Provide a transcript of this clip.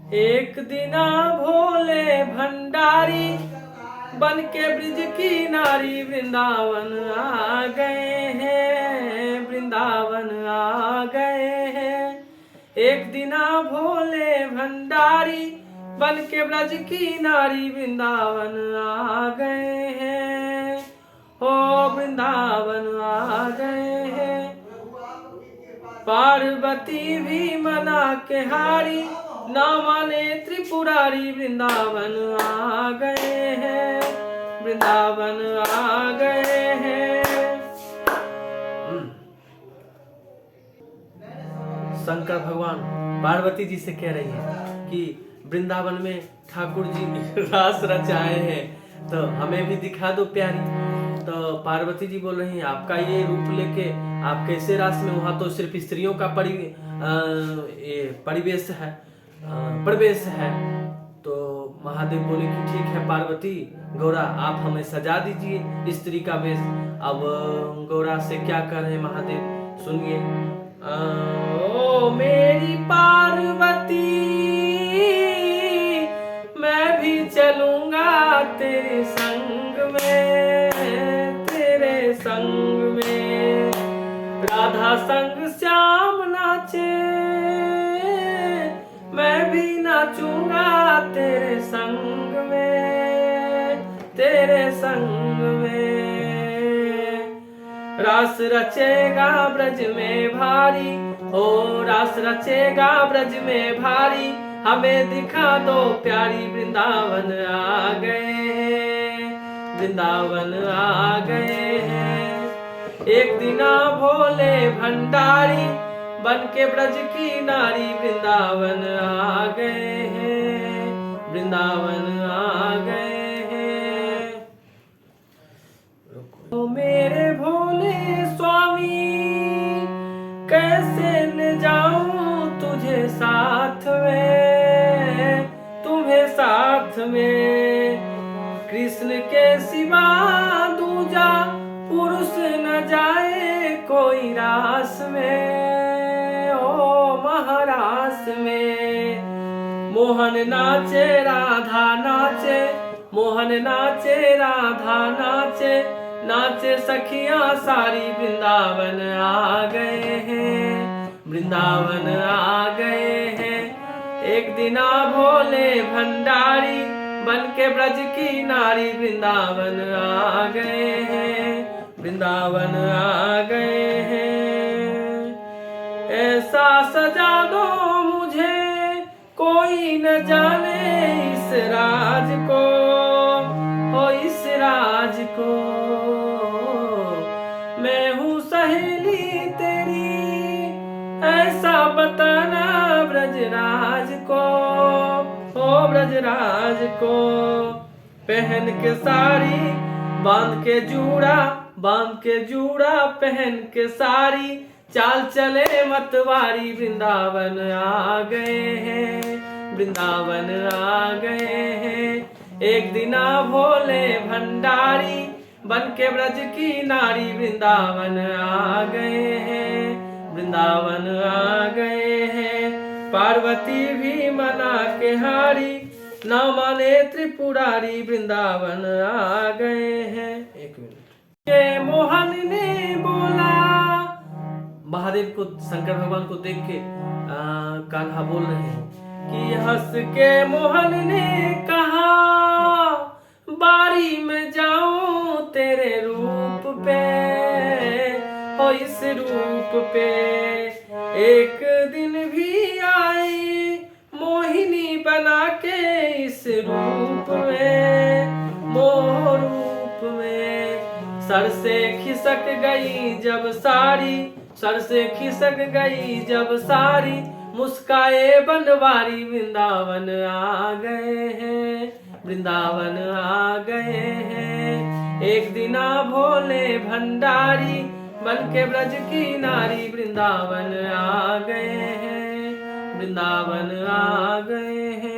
एक दिना भोले भंडारी बन के ब्रिज की नारी वृंदावन आ गए हैं, वृंदावन आ गए हैं। एक दिना भोले भंडारी बन के ब्रज की नारी वृंदावन आ गए हैं, हो वृंदावन आ गए हैं। पार्वती भी मना के हारी, ना माने त्रिपुरारी वृंदावन आ गए हैं, वृंदावन आ गए हैं। शंकर भगवान पार्वती जी से कह रही है कि वृंदावन में ठाकुर जी रास रचाए हैं, तो हमें भी दिखा दो प्यारी। तो पार्वती जी बोल रही हैं आपका ये रूप लेके आप कैसे रास में, वहां तो सिर्फ स्त्रियों का परिवेश है, प्रवेश है। तो महादेव बोले कि ठीक है पार्वती गौरा आप हमें सजा दीजिए स्त्री का वेश। अब गौरा से क्या कह रहे हैं महादेव सुनिए। ओ मेरी पार्वती मैं भी चलूंगा तेरे संग में, तेरे संग में। राधा संग श्याम नाचे मैं भी नाचूंगा तेरे संग में, तेरे संग में। रास रचेगा ब्रज में भारी, हो रास रचेगा ब्रज में भारी। हमें दिखा दो प्यारी वृंदावन आ गए हैं, वृंदावन आ गए हैं। एक दिना भोले भंडारी बन के ब्रज की नारी वृंदावन आ गए हैं, वृंदावन आ गए हैं। ओ मेरे भोले स्वामी कैसे ले जाऊं तुझे साथ में, तुम्हें साथ में। कृष्ण के सिवा दूजा पुरुष न जाए कोई रास में, ओ महारास में। मोहन नाचे राधा नाचे, मोहन नाचे राधा नाचे। नाचे सखियां सारी वृंदावन आ गए हैं, वृंदावन आ गए हैं। एक दिना भोले भंडारी बन के ब्रज की नारी वृंदावन आ गए हैं, वृंदावन आ गए हैं। ऐसा सजा दो मुझे कोई न जाने इस राज को, हो इस राज को। मैं हूँ सहेली तेरी ऐसा बताना ब्रजराज को, हो ब्रजराज को। पहन के साड़ी बांध के जूड़ा, बांध के जूड़ा पहन के साड़ी। चाल चले मतवारी वृंदावन आ गए हैं, वृंदावन आ गए हैं। एक दिना भोले भंडारी बन के ब्रज की नारी वृंदावन आ गए हैं, वृंदावन आ गए हैं। पार्वती भी मना के हारी, न माने त्रिपुरारी वृंदावन आ गए हैं। एक मिनट। ये मोहन ने बोला, महादेव को शंकर भगवान को देख के कान्हा बोल रहे हैं कि हंस के मोहन ने कहा बारी में जाऊं तेरे रूप पे, हो इस रूप पे। एक दिन भी आई मोहिनी बना के इस रूप में, मोह रूप में। सर से खिसक गई जब साड़ी, सर से खिसक गई जब साड़ी। मुस्काए बनवारी वृंदावन आ गए हैं, वृंदावन आ गए हैं। एक दिना भोले भंडारी बन के ब्रज की नारी वृंदावन आ गए हैं, वृंदावन आ गए हैं।